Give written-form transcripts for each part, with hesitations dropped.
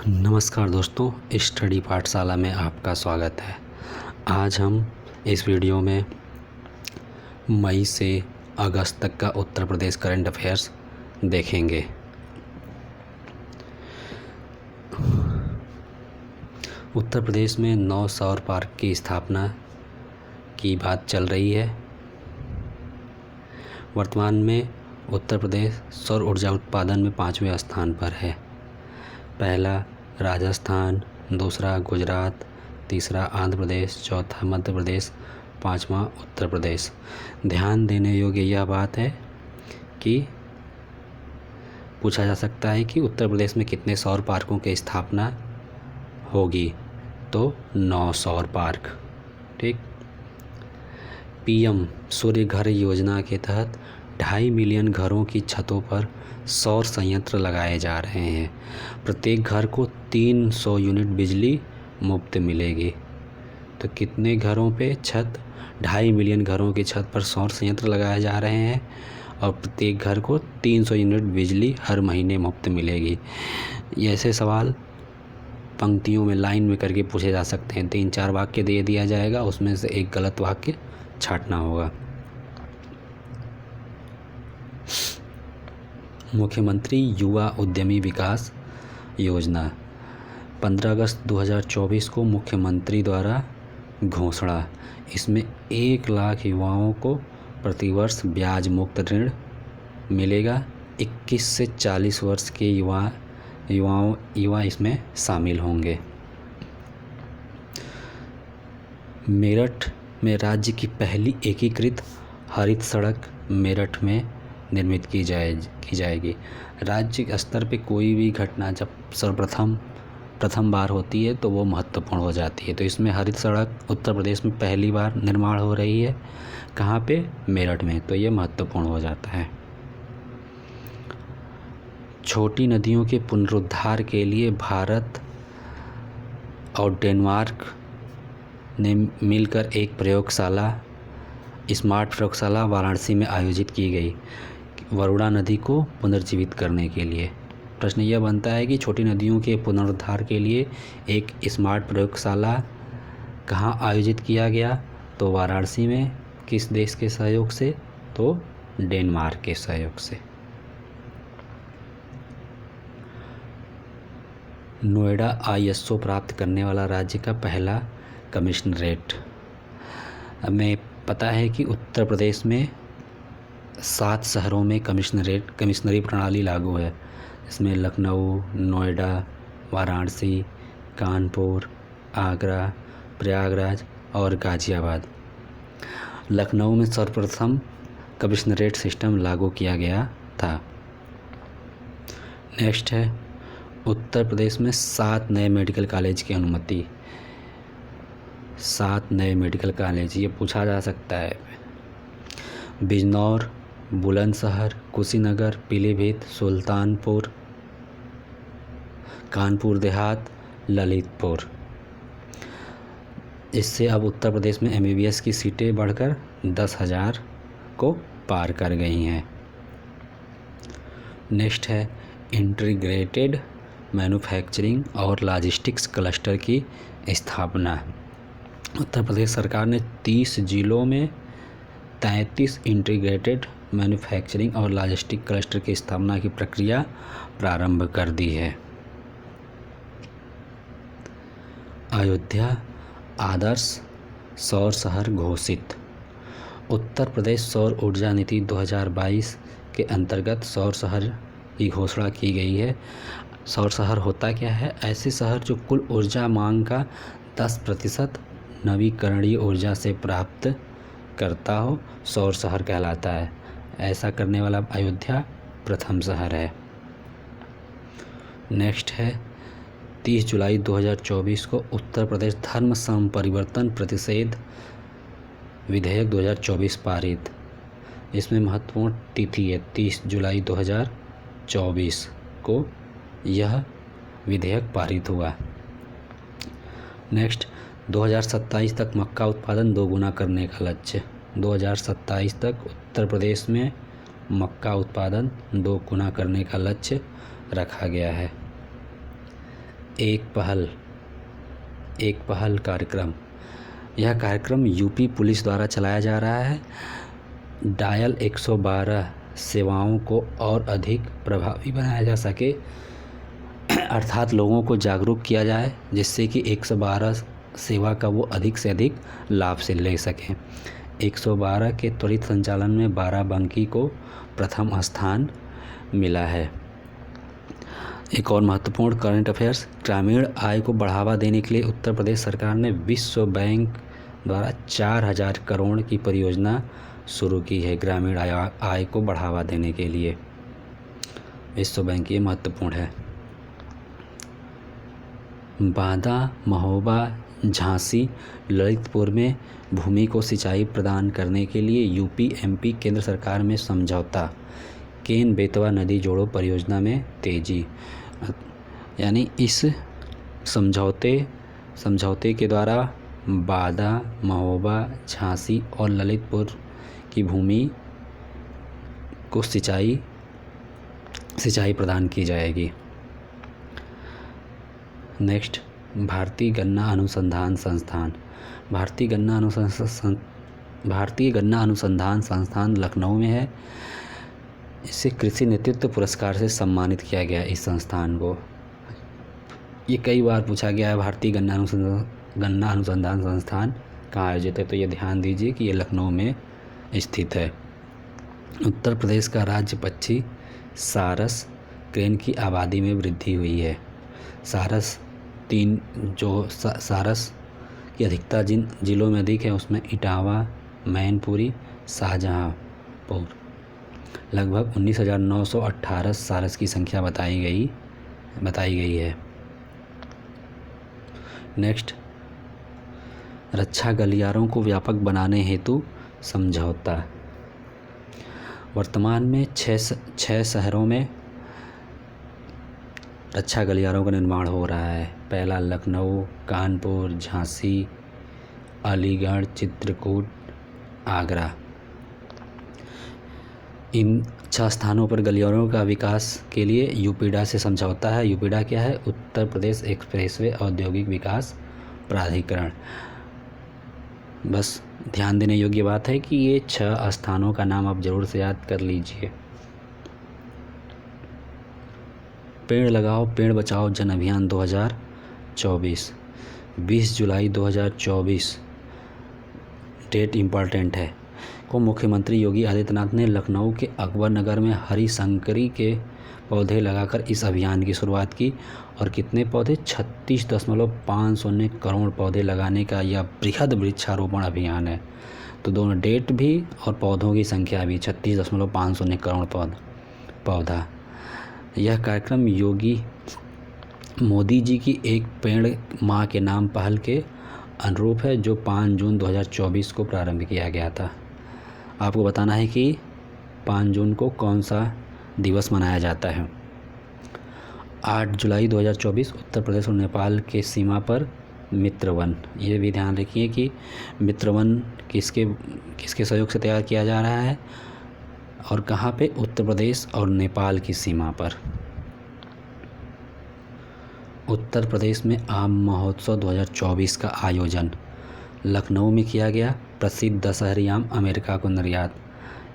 नमस्कार दोस्तों, स्टडी पाठशाला में आपका स्वागत है। आज हम इस वीडियो में मई से अगस्त तक का उत्तर प्रदेश करंट अफेयर्स देखेंगे। उत्तर प्रदेश में 9 सौर पार्क की स्थापना की बात चल रही है। वर्तमान में उत्तर प्रदेश सौर ऊर्जा उत्पादन में 5वें स्थान पर है। पहला राजस्थान, दूसरा गुजरात, तीसरा आंध्र प्रदेश, चौथा मध्य प्रदेश, पांचवा उत्तर प्रदेश। ध्यान देने योग्य यह बात है कि पूछा जा सकता है कि उत्तर प्रदेश में कितने सौर पार्कों की स्थापना होगी, तो 9 सौर पार्क। ठीक। पीएम सूर्य घर योजना के तहत 2.5 मिलियन घरों की छतों पर सौर संयंत्र लगाए जा रहे हैं। प्रत्येक घर को 300 यूनिट बिजली मुफ्त मिलेगी। तो कितने घरों पे छत? 2.5 मिलियन घरों की छत पर सौर संयंत्र लगाए जा रहे हैं और प्रत्येक घर को 300 यूनिट बिजली हर महीने मुफ्त मिलेगी। ये ऐसे सवाल पंक्तियों में लाइन में करके पूछे जा सकते हैं। 3-4 वाक्य दे दिया जाएगा, उसमें से एक गलत वाक्य छांटना होगा। मुख्यमंत्री युवा उद्यमी विकास योजना 15 अगस्त 2024 को मुख्यमंत्री द्वारा घोषणा। इसमें 1 लाख युवाओं को प्रतिवर्ष ब्याज मुक्त ऋण मिलेगा। 21 से 40 वर्ष के युवा इसमें शामिल होंगे। मेरठ में राज्य की पहली एकीकृत हरित सड़क मेरठ में निर्मित की जाएगी। राज्य स्तर पे कोई भी घटना जब प्रथम बार होती है तो वो महत्वपूर्ण हो जाती है। तो इसमें हरित सड़क उत्तर प्रदेश में पहली बार निर्माण हो रही है। कहाँ पे? मेरठ में। तो ये महत्वपूर्ण हो जाता है। छोटी नदियों के पुनरुद्धार के लिए भारत और डेनमार्क ने मिलकर एक स्मार्ट प्रयोगशाला वाराणसी में आयोजित की गई, वरुणा नदी को पुनर्जीवित करने के लिए। प्रश्न यह बनता है कि छोटी नदियों के पुनरुद्धार के लिए एक स्मार्ट प्रयोगशाला कहाँ आयोजित किया गया? तो वाराणसी में। किस देश के सहयोग से? तो डेनमार्क के सहयोग से। नोएडा ISO प्राप्त करने वाला राज्य का पहला कमिश्नरेट। हमें पता है कि उत्तर प्रदेश में 7 शहरों में कमिश्नरी प्रणाली लागू है। इसमें लखनऊ, नोएडा, वाराणसी, कानपुर, आगरा, प्रयागराज और गाज़ियाबाद। लखनऊ में सर्वप्रथम कमिश्नरेट सिस्टम लागू किया गया था। नेक्स्ट है उत्तर प्रदेश में 7 नए मेडिकल कॉलेज की अनुमति। 7 नए मेडिकल कॉलेज ये पूछा जा सकता है। बिजनौर, बुलंदशहर, कुशीनगर, पीलीभीत, सुल्तानपुर, कानपुर देहात, ललितपुर। इससे अब उत्तर प्रदेश में MBBS की सीटें बढ़कर 10,000 को पार कर गई हैं। नेक्स्ट है इंटीग्रेटेड मैन्युफैक्चरिंग और लॉजिस्टिक्स क्लस्टर की स्थापना। उत्तर प्रदेश सरकार ने 30 जिलों में 33 इंटीग्रेटेड मैन्युफैक्चरिंग और लॉजिस्टिक क्लस्टर की स्थापना की प्रक्रिया प्रारंभ कर दी है। अयोध्या आदर्श सौर शहर घोषित। उत्तर प्रदेश सौर ऊर्जा नीति 2022 के अंतर्गत सौर शहर की घोषणा की गई है। सौर शहर होता क्या है? ऐसे शहर जो कुल ऊर्जा मांग का 10% नवीकरणीय ऊर्जा से प्राप्त करता हो, सौर शहर कहलाता है। ऐसा करने वाला अयोध्या प्रथम शहर है। नेक्स्ट है 30 जुलाई 2024 को उत्तर प्रदेश धर्म संपरिवर्तन प्रतिषेध विधेयक 2024 पारित। इसमें महत्वपूर्ण तिथि है 30 जुलाई 2024 को यह विधेयक पारित हुआ। नेक्स्ट 2027 तक मक्का उत्पादन 2 गुना करने का लक्ष्य। 2027 तक उत्तर प्रदेश में मक्का उत्पादन 2 गुना करने का लक्ष्य रखा गया है। एक पहल कार्यक्रम। यह कार्यक्रम यूपी पुलिस द्वारा चलाया जा रहा है। डायल 112 सेवाओं को और अधिक प्रभावी बनाया जा सके, अर्थात लोगों को जागरूक किया जाए जिससे कि 112 सेवा का वो अधिक से अधिक लाभ से ले सकें। 112 के त्वरित संचालन में बाराबंकी को प्रथम स्थान मिला है। एक और महत्वपूर्ण करंट अफेयर्स, ग्रामीण आय को बढ़ावा देने के लिए उत्तर प्रदेश सरकार ने विश्व बैंक द्वारा 4000 करोड़ की परियोजना शुरू की है। ग्रामीण आय को बढ़ावा देने के लिए विश्व बैंक, ये महत्वपूर्ण है। बांदा, महोबा, झांसी, ललितपुर में भूमि को सिंचाई प्रदान करने के लिए यूपी एमपी केंद्र सरकार में समझौता। केन बेतवा नदी जोड़ो परियोजना में तेजी, यानी इस समझौते के द्वारा बांदा, महोबा, झांसी और ललितपुर की भूमि को सिंचाई प्रदान की जाएगी। नेक्स्ट, भारतीय गन्ना अनुसंधान संस्थान। भारतीय गन्ना अनुसंधान संस्थान लखनऊ में है। इसे कृषि नेतृत्व पुरस्कार से सम्मानित किया गया इस संस्थान को। ये कई बार पूछा गया है, भारतीय गन्ना अनुसंधान संस्थान कहाँ आयोजित है, तो ये ध्यान दीजिए कि ये लखनऊ में स्थित है। उत्तर प्रदेश का राज्य पक्षी सारस, क्रेन की आबादी में वृद्धि हुई है। सारस सारस की अधिकता जिन जिलों में अधिक है उसमें इटावा, मैनपुरी, शाहजहांपुर। लगभग 19,918 सारस की संख्या बताई गई है। नेक्स्ट, रक्षा गलियारों को व्यापक बनाने हेतु समझौता। वर्तमान में 6 शहरों में रक्षा गलियारों का निर्माण हो रहा है। पहला लखनऊ, कानपुर, झांसी, अलीगढ़, चित्रकूट, आगरा। इन 6 स्थानों पर गलियारों का विकास के लिए यूपीडा से समझौता है। यूपीडा क्या है? उत्तर प्रदेश एक्सप्रेसवे औद्योगिक विकास प्राधिकरण। बस ध्यान देने योग्य बात है कि ये 6 स्थानों का नाम आप ज़रूर से याद कर लीजिए। पेड़ लगाओ पेड़ बचाओ जन अभियान 2024, 20 जुलाई 2024 डेट इम्पॉर्टेंट है, को मुख्यमंत्री योगी आदित्यनाथ ने लखनऊ के अकबर नगर में हरी संकरी के पौधे लगाकर इस अभियान की शुरुआत की। और कितने पौधे? 36.5 करोड़ पौधे लगाने का यह बृहद वृक्षारोपण अभियान है। तो दोनों डेट भी और पौधों की संख्या भी 36.5 करोड़ पौधा। यह कार्यक्रम मोदी जी की एक पेड़ माँ के नाम पहल के अनुरूप है, जो 5 जून 2024 को प्रारंभ किया गया था। आपको बताना है कि 5 जून को कौन सा दिवस मनाया जाता है। 8 जुलाई 2024 उत्तर प्रदेश और नेपाल के सीमा पर मित्रवन। ये भी ध्यान रखिए कि मित्रवन किसके सहयोग से तैयार किया जा रहा है और कहाँ पे? उत्तर प्रदेश और नेपाल की सीमा पर। उत्तर प्रदेश में आम महोत्सव 2024 का आयोजन लखनऊ में किया गया। प्रसिद्ध दशहरी आम अमेरिका को निर्यात।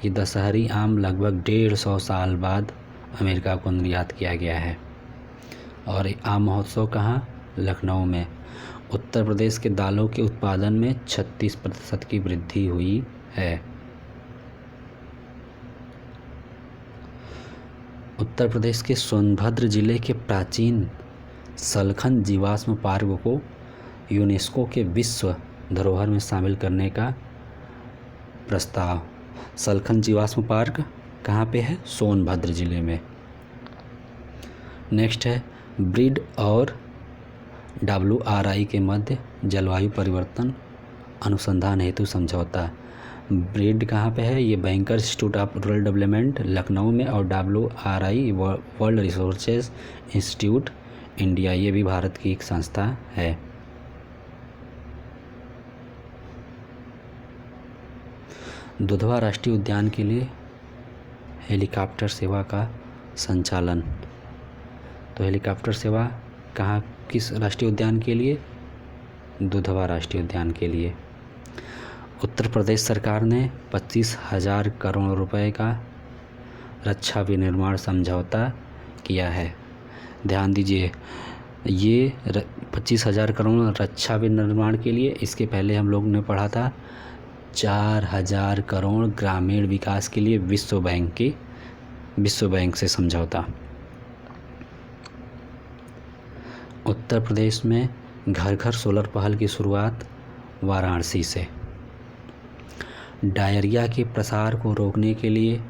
ये दशहरी आम लगभग 150 साल बाद अमेरिका को निर्यात किया गया है। और आम महोत्सव कहाँ? लखनऊ में। उत्तर प्रदेश के दालों के उत्पादन में 36% की वृद्धि हुई है। उत्तर प्रदेश के सोनभद्र जिले के प्राचीन सलखन जीवाश्म पार्क को यूनेस्को के विश्व धरोहर में शामिल करने का प्रस्ताव। सलखन जीवाश्म पार्क कहाँ पे है? सोनभद्र जिले में। नेक्स्ट है ब्रिड और WRI के मध्य जलवायु परिवर्तन अनुसंधान हेतु समझौता। ब्रिड कहाँ पे है? ये banker institute of rural development Lucknow में, और WRI world resources institute India, ये भी भारत की एक संस्था है। दुधवा राष्ट्रीय उद्यान के लिए हेलीकॉप्टर सेवा का संचालन। तो हेलीकॉप्टर सेवा कहाँ, किस राष्ट्रीय उद्यान के लिए? दुधवा राष्ट्रीय उद्यान के लिए। उत्तर प्रदेश सरकार ने 25,000 करोड़ रुपए का रक्षा विनिर्माण समझौता किया है। ध्यान दीजिए, ये 25,000 करोड़ रक्षा विनिर्माण के लिए, इसके पहले हम लोग ने पढ़ा था 4,000 करोड़ ग्रामीण विकास के लिए विश्व बैंक से समझौता। उत्तर प्रदेश में घर घर सोलर पहल की शुरुआत वाराणसी से। डायरिया के प्रसार को रोकने के लिए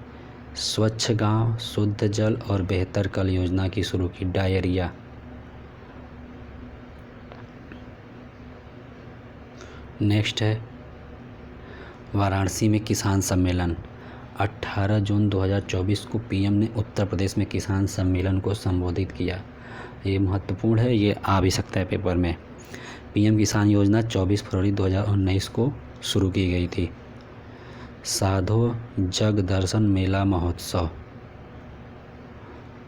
स्वच्छ गांव, शुद्ध जल और बेहतर कल योजना की शुरू की। डायरिया, नेक्स्ट है वाराणसी में किसान सम्मेलन। 18 जून 2024 को पीएम ने उत्तर प्रदेश में किसान सम्मेलन को संबोधित किया। ये महत्वपूर्ण है, ये आ भी सकता है पेपर में। पीएम किसान योजना 24 फरवरी 2019 को शुरू की गई थी। साधो जग दर्शन मेला महोत्सव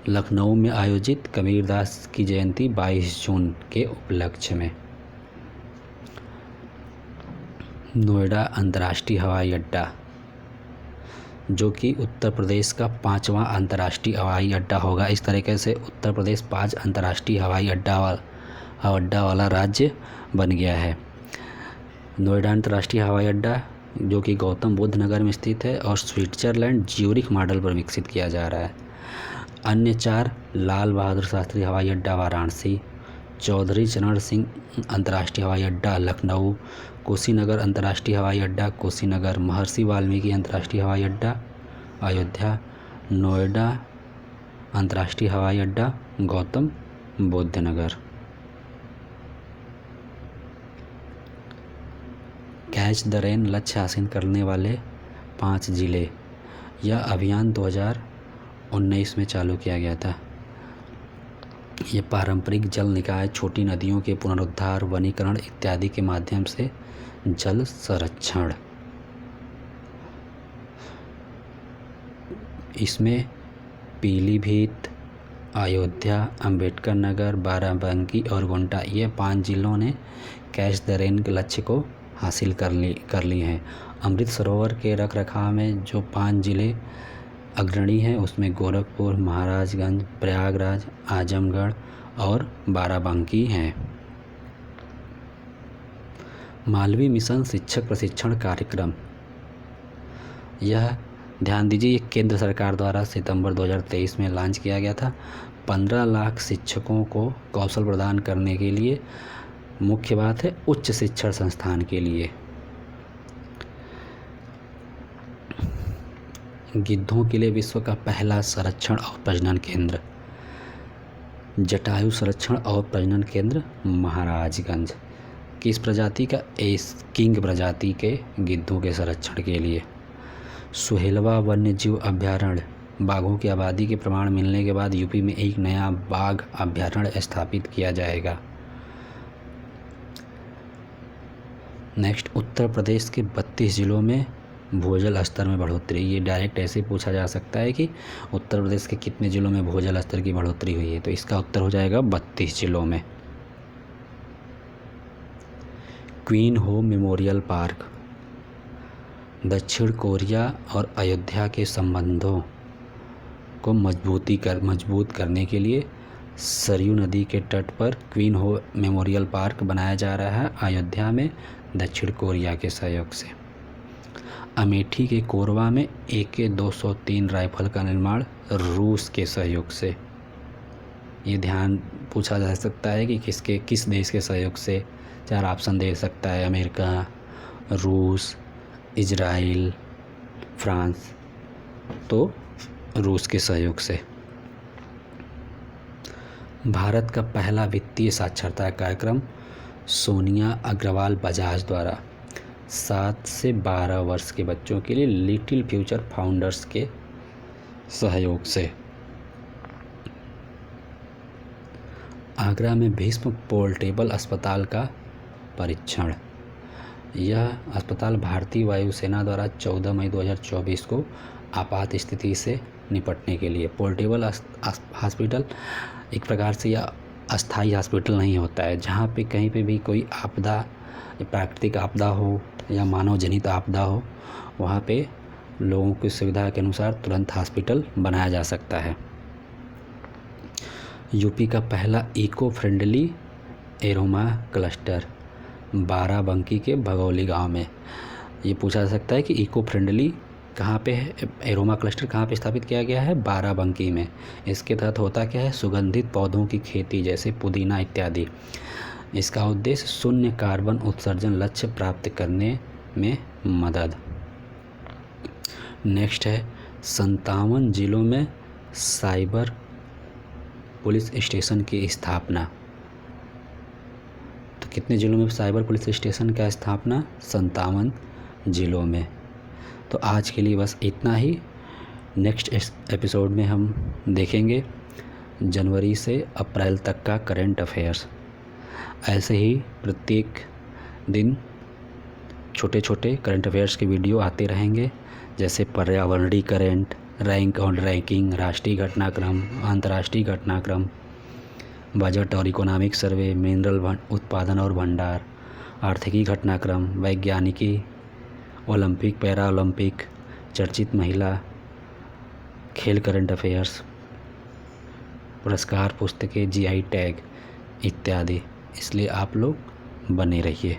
लखनऊ में आयोजित कबीरदास की जयंती 22 जून के उपलक्ष्य में। नोएडा अंतर्राष्ट्रीय हवाई अड्डा, जो कि उत्तर प्रदेश का 5वां अंतर्राष्ट्रीय हवाई अड्डा होगा। इस तरीके से उत्तर प्रदेश 5 अंतर्राष्ट्रीय हवाई अड्डा वाला राज्य बन गया है। नोएडा अंतर्राष्ट्रीय हवाई अड्डा जो कि गौतम बुद्ध नगर में स्थित है और स्विट्जरलैंड ज्यूरिख मॉडल पर विकसित किया जा रहा है। अन्य 4 लाल बहादुर शास्त्री हवाई अड्डा वाराणसी, चौधरी चरण सिंह अंतर्राष्ट्रीय हवाई अड्डा लखनऊ, कुशीनगर अंतर्राष्ट्रीय हवाई अड्डा कुशीनगर, महर्षि वाल्मीकि अंतर्राष्ट्रीय हवाई अड्डा अयोध्या, नोएडा अंतर्राष्ट्रीय हवाई अड्डा गौतम बुद्ध नगर। कैच द रेन लक्ष्य हासिल करने वाले 5 जिले। यह अभियान 2019 में चालू किया गया था। ये पारंपरिक जल निकाय, छोटी नदियों के पुनरुद्धार, वनीकरण इत्यादि के माध्यम से जल संरक्षण। इसमें पीलीभीत, अयोध्या, अंबेडकर नगर, बाराबंकी और गोंडा, ये 5 जिलों ने कैच द रेन के लक्ष्य को हासिल कर ली हैं। अमृत सरोवर के रखरखाव में जो 5 जिले अग्रणी हैं उसमें गोरखपुर, महाराजगंज, प्रयागराज, आजमगढ़ और बाराबंकी हैं। मालवी मिशन शिक्षक प्रशिक्षण कार्यक्रम, यह ध्यान दीजिए, ये केंद्र सरकार द्वारा सितंबर 2023 में लॉन्च किया गया था। 15 लाख शिक्षकों को कौशल प्रदान करने के लिए, मुख्य बात है उच्च शिक्षण संस्थान के लिए। गिद्धों के लिए विश्व का पहला संरक्षण और प्रजनन केंद्र, जटायु संरक्षण और प्रजनन केंद्र महाराजगंज। किस प्रजाति का? किंग प्रजाति के गिद्धों के संरक्षण के लिए। सुहेलवा वन्य जीव अभ्यारण्य, बाघों की आबादी के प्रमाण मिलने के बाद यूपी में एक नया बाघ अभ्यारण्य स्थापित किया जाएगा। नेक्स्ट, उत्तर प्रदेश के 32 जिलों में भूजल स्तर में बढ़ोतरी। ये डायरेक्ट ऐसे पूछा जा सकता है कि उत्तर प्रदेश के कितने जिलों में भूजल स्तर की बढ़ोतरी हुई है, तो इसका उत्तर हो जाएगा 32 जिलों में। क्वीन हो मेमोरियल पार्क, दक्षिण कोरिया और अयोध्या के संबंधों को मजबूत करने के लिए सरयू नदी के तट पर क्वीन हो मेमोरियल पार्क बनाया जा रहा है, अयोध्या में दक्षिण कोरिया के सहयोग से। अमेठी के कोरबा में AK-203 राइफल का निर्माण रूस के सहयोग से। ये ध्यान पूछा जा सकता है कि किस देश के सहयोग से। 4 ऑप्शन दे सकता है, अमेरिका, रूस, इजराइल, फ्रांस, तो रूस के सहयोग से। भारत का पहला वित्तीय साक्षरता कार्यक्रम सोनिया अग्रवाल बजाज द्वारा 7 से 12 वर्ष के बच्चों के लिए लिटिल फ्यूचर फाउंडर्स के सहयोग से। आगरा में भीष्म पोर्टेबल अस्पताल का परीक्षण। यह अस्पताल भारतीय वायुसेना द्वारा 14 मई 2024 को आपात स्थिति से निपटने के लिए पोर्टेबल हॉस्पिटल, एक प्रकार से यह अस्थाई हॉस्पिटल नहीं होता है। जहाँ पे कहीं पे भी कोई आपदा, प्राकृतिक आपदा हो या मानव जनित आपदा हो, वहाँ पे लोगों की सुविधा के अनुसार तुरंत हॉस्पिटल बनाया जा सकता है। यूपी का पहला eco friendly aroma cluster Barabanki के भगौली गांव में। ये पूछा जा सकता है कि इको फ्रेंडली कहाँ पे है, एरोमा क्लस्टर कहाँ पे स्थापित किया गया है? बाराबंकी में। इसके तहत होता क्या है? सुगंधित पौधों की खेती जैसे पुदीना इत्यादि। इसका उद्देश्य शून्य कार्बन उत्सर्जन लक्ष्य प्राप्त करने में मदद। नेक्स्ट है 57 जिलों में साइबर पुलिस स्टेशन की स्थापना। तो कितने जिलों में साइबर पुलिस स्टेशन का स्थापना? 57 जिलों में। तो आज के लिए बस इतना ही। नेक्स्ट एपिसोड में हम देखेंगे जनवरी से अप्रैल तक का करंट अफेयर्स। ऐसे ही प्रत्येक दिन छोटे छोटे करंट अफेयर्स के वीडियो आते रहेंगे, जैसे पर्यावरणीय करंट, रैंक और रैंकिंग, राष्ट्रीय घटनाक्रम, अंतर्राष्ट्रीय घटनाक्रम, बजट और इकोनॉमिक सर्वे, मिनरल उत्पादन और भंडार, आर्थिकी घटनाक्रम, वैज्ञानिकी, ओलंपिक, पैरा ओलंपिक, चर्चित महिला, खेल करंट अफेयर्स, पुरस्कार पुस्तकें, जीआई टैग इत्यादि। इसलिए आप लोग बने रहिए।